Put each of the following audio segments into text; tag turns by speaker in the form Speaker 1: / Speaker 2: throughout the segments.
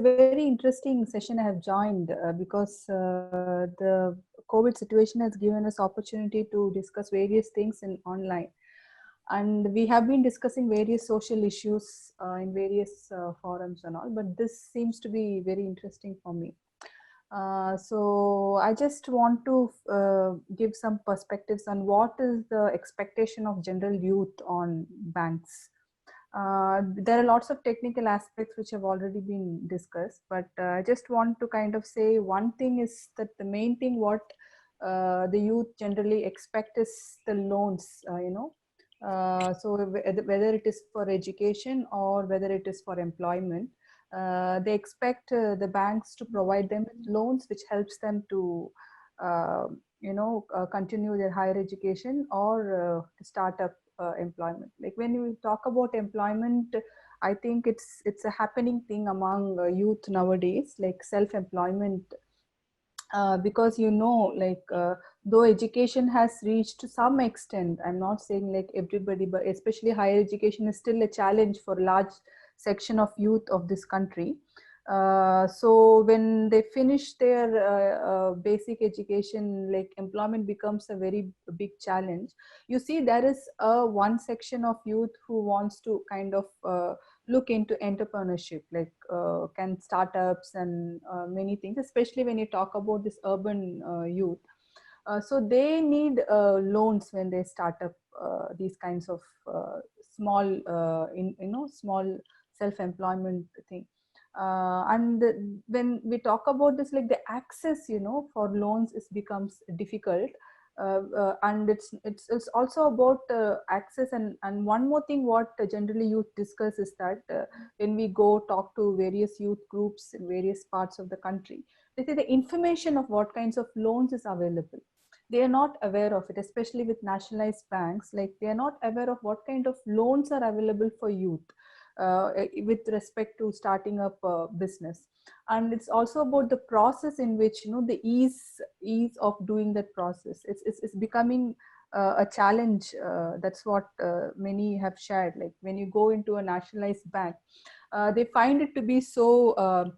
Speaker 1: a very interesting session I have joined because the COVID situation has given us opportunity to discuss various things in online, and we have been discussing various social issues in various forums and all. But this seems to be very interesting for me. So I just want to give some perspectives on what is the expectation of general youth on banks. There are lots of technical aspects which have already been discussed, but I just want to kind of say one thing is that the main thing what the youth generally expect is the loans, so whether it is for education or whether it is for employment, they expect the banks to provide them with loans which helps them to continue their higher education or to start up employment. Like when you talk about employment, I think it's a happening thing among youth nowadays, like self-employment, because though education has reached to some extent, I'm not saying like everybody, but especially higher education is still a challenge for a large section of youth of this country. So when they finish their basic education, like employment becomes a very big challenge. You see, there is one section of youth who wants to kind of look into entrepreneurship, like can startups and many things, especially when you talk about this urban youth. So they need loans when they start up these kinds of small, small self-employment thing. And when we talk about this, like the access, for loans is becomes difficult. And it's also about access, and one more thing what generally youth discuss is that when we go talk to various youth groups in various parts of the country, they say the information of what kinds of loans is available, they are not aware of it, especially with nationalized banks. Like they are not aware of what kind of loans are available for youth with respect to starting up a business. And it's also about the process in which, the ease of doing that process. It's becoming a challenge. That's what many have shared. Like when you go into a nationalized bank, they find it to be so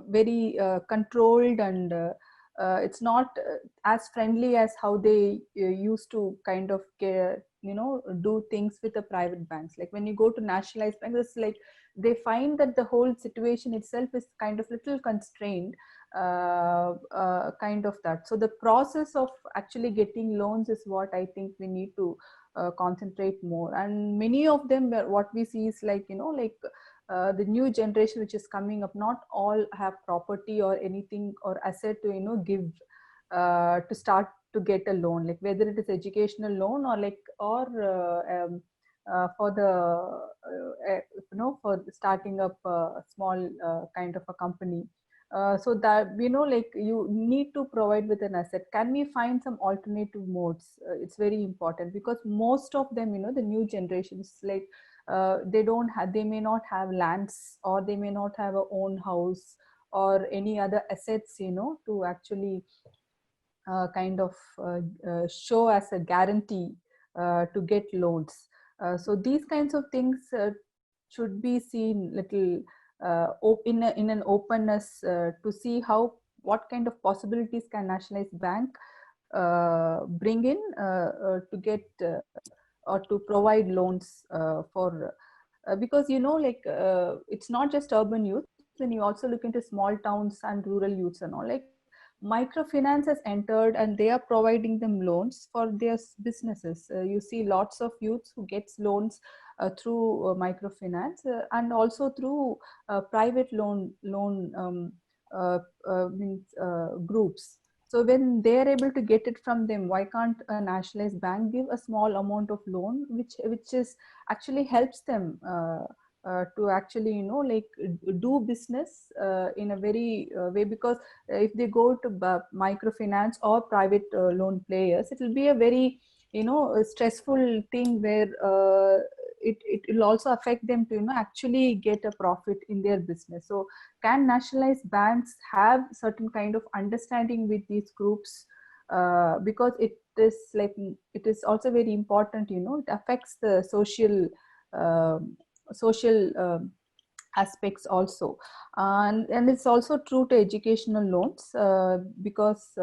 Speaker 1: very controlled, and it's not as friendly as how they used to kind of do things with the private banks. Like when you go to nationalized banks, it's like they find that the whole situation itself is kind of little constrained, kind of that. So the process of actually getting loans is what I think we need to concentrate more. And many of them, what we see is like, the new generation which is coming up, not all have property or anything or asset to give to start to get a loan, like whether it is educational loan or like or for the for starting up a small kind of a company. So that like you need to provide with an asset. Can we find some alternative modes? It's very important, because most of them, the new generations, like they may not have lands, or they may not have a own house or any other assets, to actually kind of show as a guarantee to get loans. So these kinds of things should be seen little in an openness to see how, what kind of possibilities can nationalized bank bring in to get or to provide loans for because like it's not just urban youth. When you also look into small towns and rural youths and all, like microfinance has entered and they are providing them loans for their businesses. You see lots of youths who gets loans through microfinance and also through private loan means, groups. So when they are able to get it from them, why can't a nationalized bank give a small amount of loan, which is actually helps them to actually like do business in a very way. Because if they go to microfinance or private loan players, it will be a very a stressful thing where it will also affect them to actually get a profit in their business. So can nationalized banks have certain kind of understanding with these groups, because it is like it is also very important, it affects the social aspects also. And it's also true to educational loans, because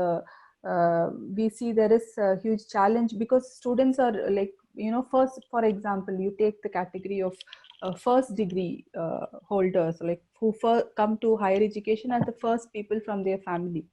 Speaker 1: we see there is a huge challenge, because students are like, first, for example, you take the category of first degree holders, like who come to higher education as the first people from their family.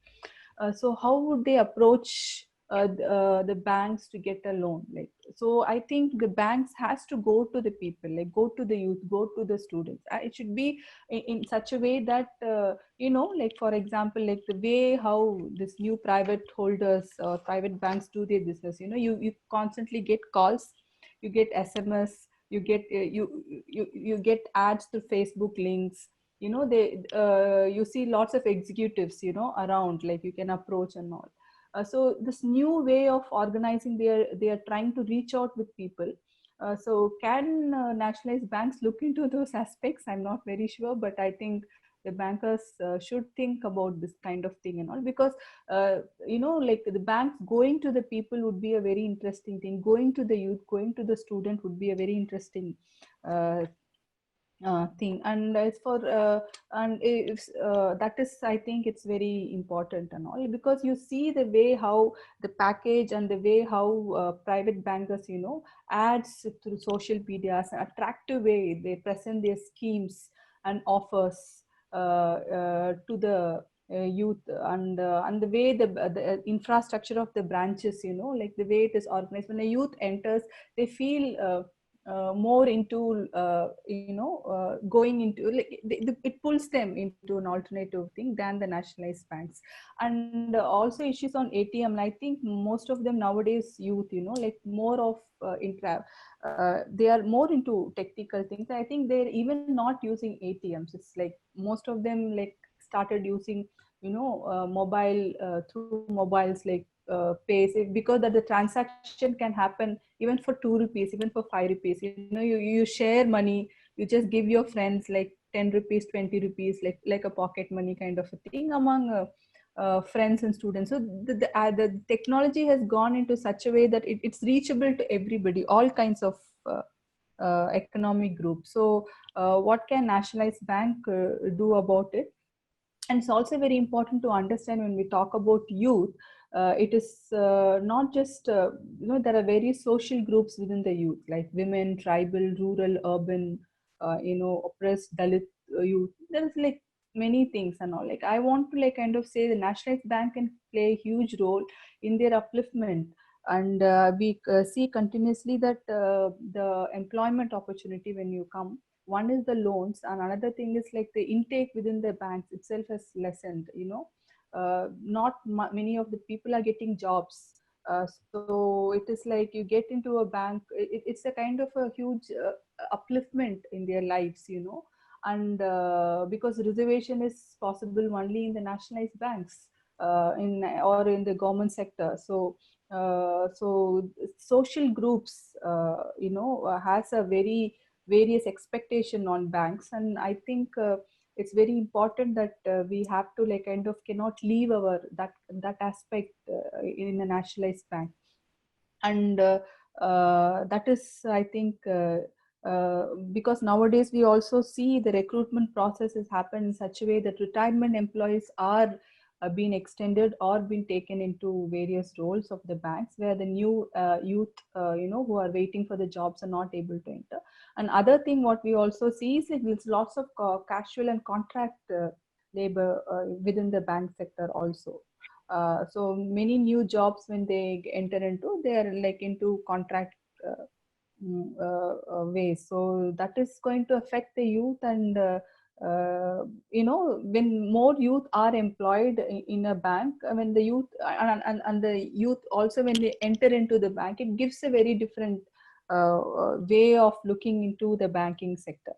Speaker 1: So how would they approach the banks to get a loan? Like, so I think the banks has to go to the people, like go to the youth, go to the students. It should be in such a way that like, for example, like the way how this new private holders or private banks do their business. You constantly get calls, you get SMS, you get you get ads through Facebook links. They you see lots of executives around, like you can approach and all. So this new way of organizing, they are trying to reach out with people. So can nationalized banks look into those aspects? I'm not very sure, but I think the bankers should think about this kind of thing and all, because like the banks going to the people would be a very interesting thing. Going to the youth, going to the student would be a very interesting uh, thing. And as for and if that is, I think it's very important and all, because you see the way how the package and the way how private bankers ads through social media, an attractive way they present their schemes and offers to the youth. And the way the infrastructure of the branches, like the way it is organized, when a youth enters, they feel more into going into, like, it pulls them into an alternative thing than the nationalized banks. And also issues on ATM, I think most of them nowadays youth, like more of they are more into technical things. I think they're even not using ATMs. It's like most of them like started using mobile through mobiles, like pays, because that the transaction can happen even for 2 rupees, even for 5 rupees. You share money, you just give your friends like 10 rupees, 20 rupees, like a pocket money kind of a thing among friends and students. So the technology has gone into such a way that it's reachable to everybody, all kinds of economic groups. So what can nationalized bank do about it? And it's also very important to understand, when we talk about youth, it is not just there are various social groups within the youth, like women, tribal, rural, urban, oppressed, Dalit youth. There's like many things and all. Like, I want to like kind of say the nationalized bank can play a huge role in their upliftment. And we see continuously that the employment opportunity, when you come, one is the loans, and another thing is like the intake within the banks itself has lessened. Not many of the people are getting jobs. So it is like you get into a bank, it's a kind of a huge upliftment in their lives. And because reservation is possible only in the nationalized banks, in or in the government sector. So social groups has a very various expectation on banks. And I think it's very important that we have to like kind of cannot leave our that aspect in a nationalized bank. And that is, I think, because nowadays we also see the recruitment processes happen in such a way that retirement employees are being extended or being taken into various roles of the banks, where the new youth who are waiting for the jobs are not able to enter. And other thing what we also see is like there's lots of casual and contract labor within the bank sector also. So many new jobs, when they enter into, they are like into contract ways. So that is going to affect the youth. And when more youth are employed in a bank, when the youth and the youth also, when they enter into the bank, it gives a very different way of looking into the banking sector.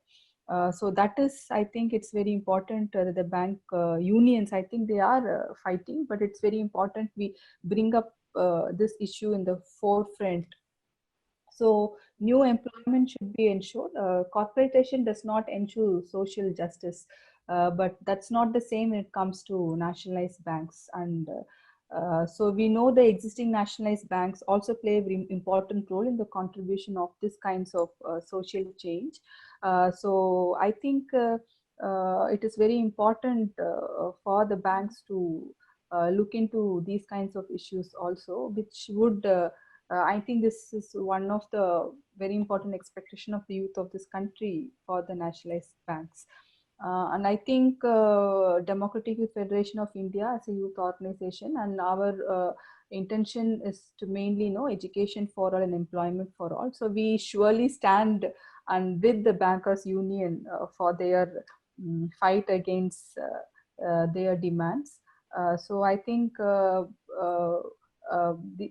Speaker 1: So that is, I think it's very important. The bank unions, I think they are fighting, but it's very important we bring up this issue in the forefront. So new employment should be ensured. Corporatization does not ensure social justice, but that's not the same when it comes to nationalized banks. And So we know the existing nationalized banks also play a very important role in the contribution of this kinds of social change. So I think it is very important for the banks to look into these kinds of issues also, which would I think this is one of the very important expectation of the youth of this country for the nationalized banks. And I think Democratic Youth Federation of India as a youth organization, and our intention is to mainly know education for all and employment for all. So we surely stand and with the bankers union for their fight against their demands. So I think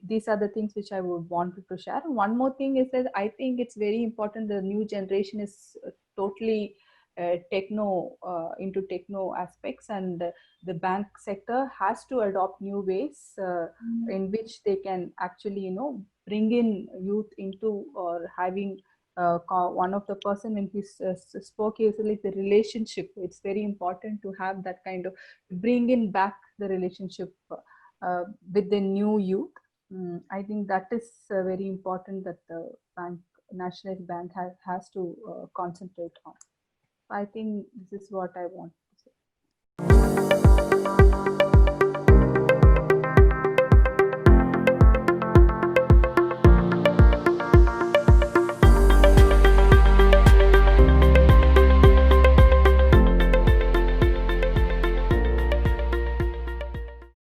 Speaker 1: these are the things which I would want to share. One more thing is that I think it's very important the new generation is totally into techno aspects, and the bank sector has to adopt new ways in which they can actually bring in youth into or having one of the person when he spoke is like the relationship. It's very important to have that kind of bring in back the relationship with the new youth. I think that is very important that the bank, national bank has to concentrate on. I think this is what I want to say.